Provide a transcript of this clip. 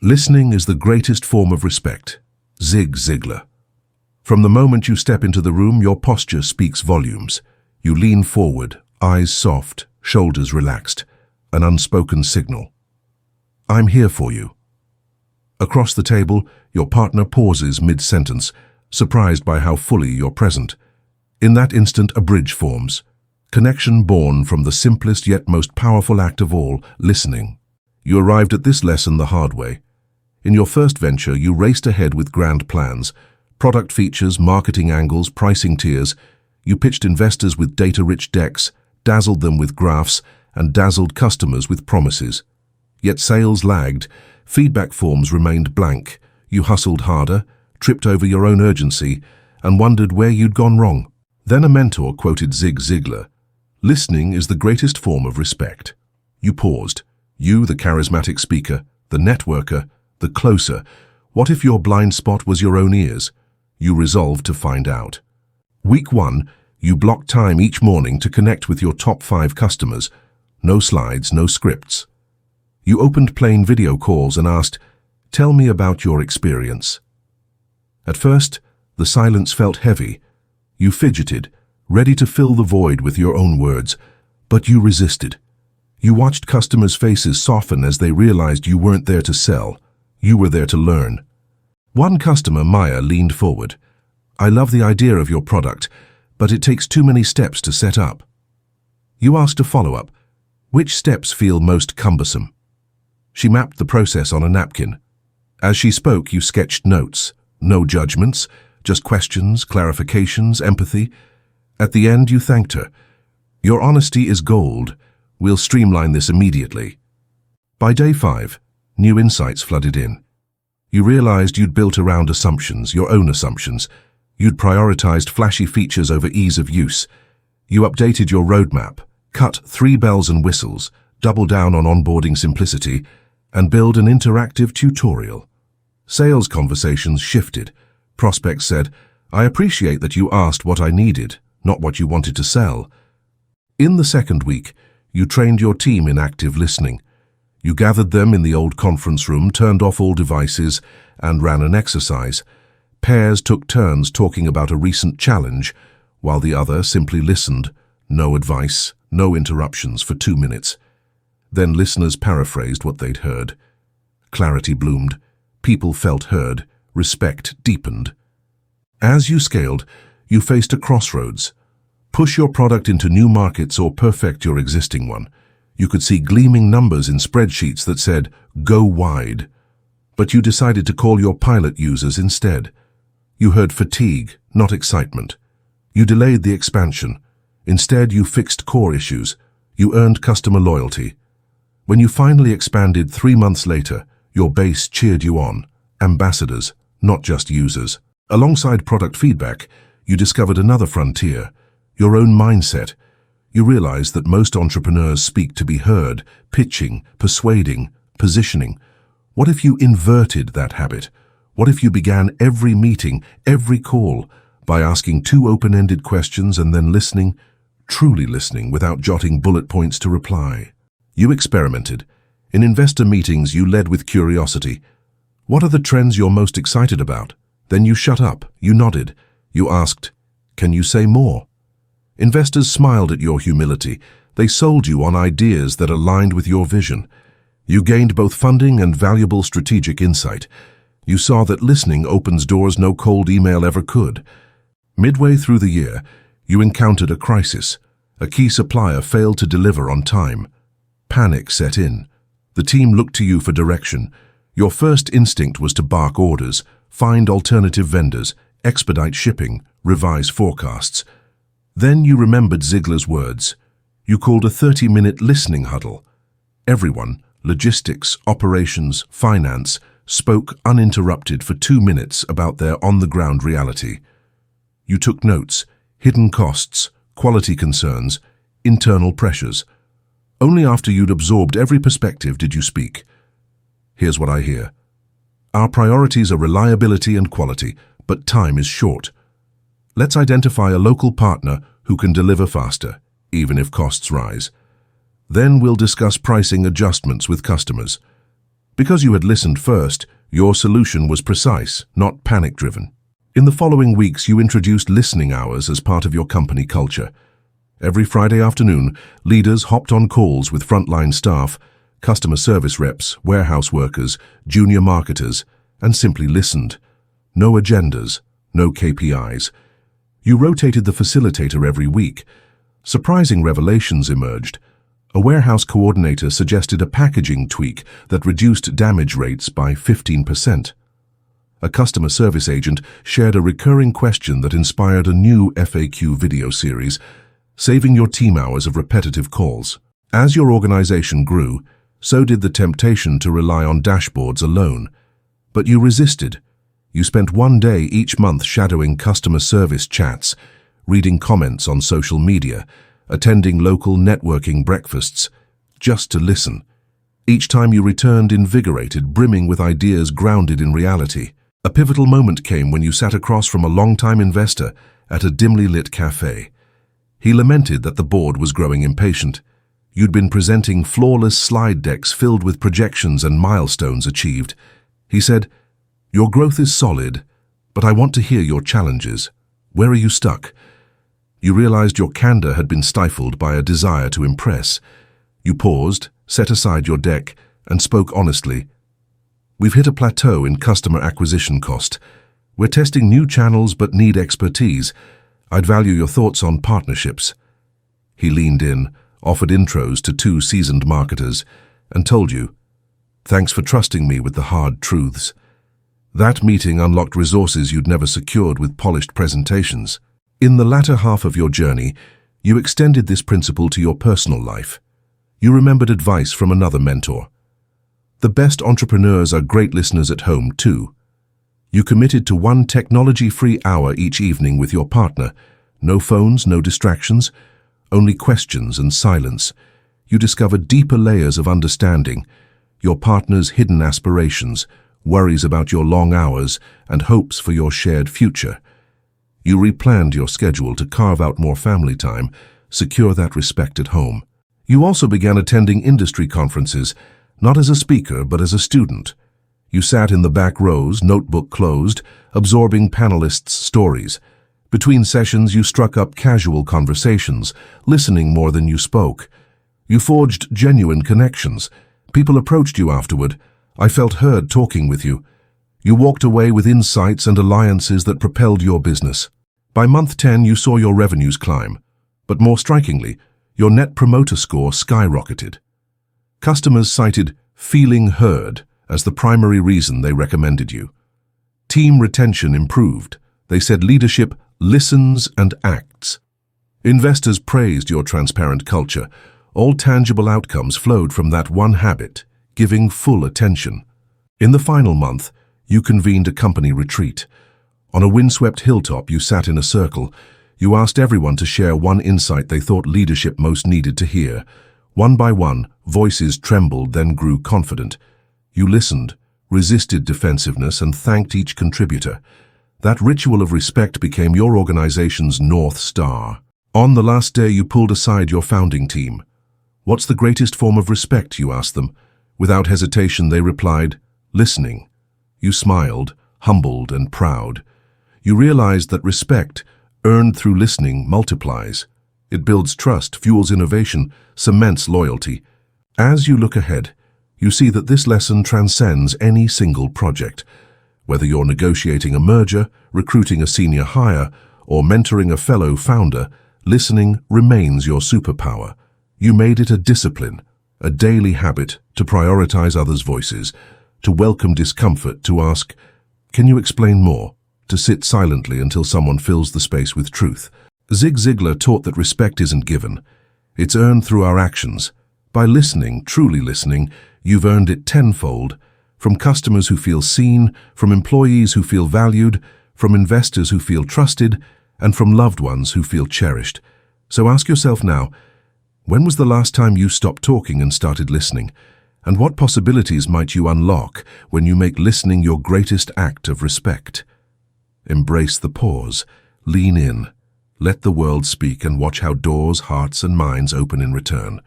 Listening is the greatest form of respect. Zig Ziglar. From the moment you step into the room, your posture speaks volumes. You lean forward, eyes soft, shoulders relaxed, an unspoken signal. I'm here for you. Across the table, your partner pauses mid-sentence, surprised by how fully you're present. In that instant, a bridge forms. Connection born from the simplest yet most powerful act of all, listening. You arrived at this lesson the hard way. In your first venture, you raced ahead with grand plans, product features, marketing angles, pricing tiers. You pitched investors with data-rich decks, dazzled them with graphs, and dazzled customers with promises. Yet sales lagged, feedback forms remained blank. You hustled harder, tripped over your own urgency, and wondered where you'd gone wrong. Then a mentor quoted Zig Ziglar, "Listening is the greatest form of respect." You paused. You, the charismatic speaker, the networker, the closer. What if your blind spot was your own ears? You resolved to find out. Week 1, you blocked time each morning to connect with your top 5 customers. No slides, no scripts. You opened plain video calls and asked, "Tell me about your experience." At first, the silence felt heavy. You fidgeted, ready to fill the void with your own words, but you resisted. You watched customers' faces soften as they realized you weren't there to sell. You were there to learn. One customer, Maya, leaned forward. "I love the idea of your product, but it takes too many steps to set up." You asked a follow-up. "Which steps feel most cumbersome?" She mapped the process on a napkin. As she spoke, you sketched notes. No judgments, just questions, clarifications, empathy. At the end, you thanked her. "Your honesty is gold. We'll streamline this immediately." By day 5, new insights flooded in. You realized you'd built around assumptions, your own assumptions. You'd prioritized flashy features over ease of use. You updated your roadmap, cut 3 bells and whistles, doubled down on onboarding simplicity, and build an interactive tutorial. Sales conversations shifted. Prospects said, "I appreciate that you asked what I needed, not what you wanted to sell." In the second week, you trained your team in active listening. You gathered them in the old conference room, turned off all devices, and ran an exercise. Pairs took turns talking about a recent challenge, while the other simply listened. No advice, no interruptions for 2 minutes. Then listeners paraphrased what they'd heard. Clarity bloomed. People felt heard. Respect deepened. As you scaled, you faced a crossroads. Push your product into new markets or perfect your existing one. You could see gleaming numbers in spreadsheets that said, "Go wide." But you decided to call your pilot users instead. You heard fatigue, not excitement. You delayed the expansion. Instead, you fixed core issues. You earned customer loyalty. When you finally expanded 3 months later, your base cheered you on. Ambassadors, not just users. Alongside product feedback, you discovered another frontier, your own mindset. You realized that most entrepreneurs speak to be heard, pitching, persuading, positioning. What if you inverted that habit? What if you began every meeting, every call, by asking 2 open-ended questions and then listening, truly listening without jotting bullet points to reply? You experimented. In investor meetings, you led with curiosity. "What are the trends you're most excited about?" Then you shut up, you nodded. You asked, "Can you say more?" Investors smiled at your humility. They sold you on ideas that aligned with your vision. You gained both funding and valuable strategic insight. You saw that listening opens doors no cold email ever could. Midway through the year, you encountered a crisis. A key supplier failed to deliver on time. Panic set in. The team looked to you for direction. Your first instinct was to bark orders, find alternative vendors, expedite shipping, revise forecasts. Then you remembered Ziglar's words. You called a 30-minute listening huddle. Everyone, logistics, operations, finance, spoke uninterrupted for 2 minutes about their on-the-ground reality. You took notes, hidden costs, quality concerns, internal pressures. Only after you'd absorbed every perspective did you speak. "Here's what I hear. Our priorities are reliability and quality, but time is short. Let's identify a local partner who can deliver faster, even if costs rise. Then we'll discuss pricing adjustments with customers. Because you had listened first, your solution was precise, not panic-driven. In the following weeks, you introduced listening hours as part of your company culture. Every Friday afternoon, leaders hopped on calls with frontline staff, customer service reps, warehouse workers, junior marketers, and simply listened. No agendas, no KPIs. You rotated the facilitator every week. Surprising revelations emerged. A warehouse coordinator suggested a packaging tweak that reduced damage rates by 15%. A customer service agent shared a recurring question that inspired a new FAQ video series, saving your team hours of repetitive calls. As your organization grew, so did the temptation to rely on dashboards alone. But you resisted. You spent one day each month shadowing customer service chats, reading comments on social media, attending local networking breakfasts, just to listen. Each time you returned invigorated, brimming with ideas grounded in reality. A pivotal moment came when you sat across from a longtime investor at a dimly lit cafe. He lamented that the board was growing impatient. You'd been presenting flawless slide decks filled with projections and milestones achieved. He said, "Your growth is solid, but I want to hear your challenges. Where are you stuck?" You realized your candor had been stifled by a desire to impress. You paused, set aside your deck, and spoke honestly. "We've hit a plateau in customer acquisition cost. We're testing new channels but need expertise. I'd value your thoughts on partnerships." He leaned in, offered intros to 2 seasoned marketers, and told you, "Thanks for trusting me with the hard truths." That meeting unlocked resources you'd never secured with polished presentations. In the latter half of your journey, you extended this principle to your personal life. You remembered advice from another mentor. The best entrepreneurs are great listeners at home, too. You committed to 1 technology-free hour each evening with your partner. No phones, no distractions, only questions and silence. You discovered deeper layers of understanding, your partner's hidden aspirations, worries about your long hours, and hopes for your shared future. You replanned your schedule to carve out more family time, secure that respect at home. You also began attending industry conferences, not as a speaker but as a student. You sat in the back rows, notebook closed, absorbing panelists' stories. Between sessions, you struck up casual conversations, listening more than you spoke. You forged genuine connections. People approached you afterward. "I felt heard talking with you." You walked away with insights and alliances that propelled your business. By month 10, you saw your revenues climb. But more strikingly, your Net Promoter Score skyrocketed. Customers cited feeling heard as the primary reason they recommended you. Team retention improved. They said leadership listens and acts. Investors praised your transparent culture. All tangible outcomes flowed from that one habit, giving full attention. In the final month, you convened a company retreat. On a windswept hilltop, you sat in a circle. You asked everyone to share one insight they thought leadership most needed to hear. One by one, voices trembled, then grew confident. You listened, resisted defensiveness, and thanked each contributor. That ritual of respect became your organization's North Star. On the last day, you pulled aside your founding team. "What's the greatest form of respect?" you asked them. Without hesitation, they replied, "Listening." You smiled, humbled and proud. You realized that respect, earned through listening, multiplies. It builds trust, fuels innovation, cements loyalty. As you look ahead, you see that this lesson transcends any single project. Whether you're negotiating a merger, recruiting a senior hire, or mentoring a fellow founder, listening remains your superpower. You made it a discipline, a daily habit to prioritize others' voices, to welcome discomfort, to ask, "Can you explain more?" to sit silently until someone fills the space with truth. Zig Ziglar taught that respect isn't given. It's earned through our actions. By listening, truly listening, you've earned it tenfold. From customers who feel seen, from employees who feel valued, from investors who feel trusted, and from loved ones who feel cherished. So ask yourself now, when was the last time you stopped talking and started listening? And what possibilities might you unlock when you make listening your greatest act of respect? Embrace the pause. Lean in. Let the world speak and watch how doors, hearts, and minds open in return.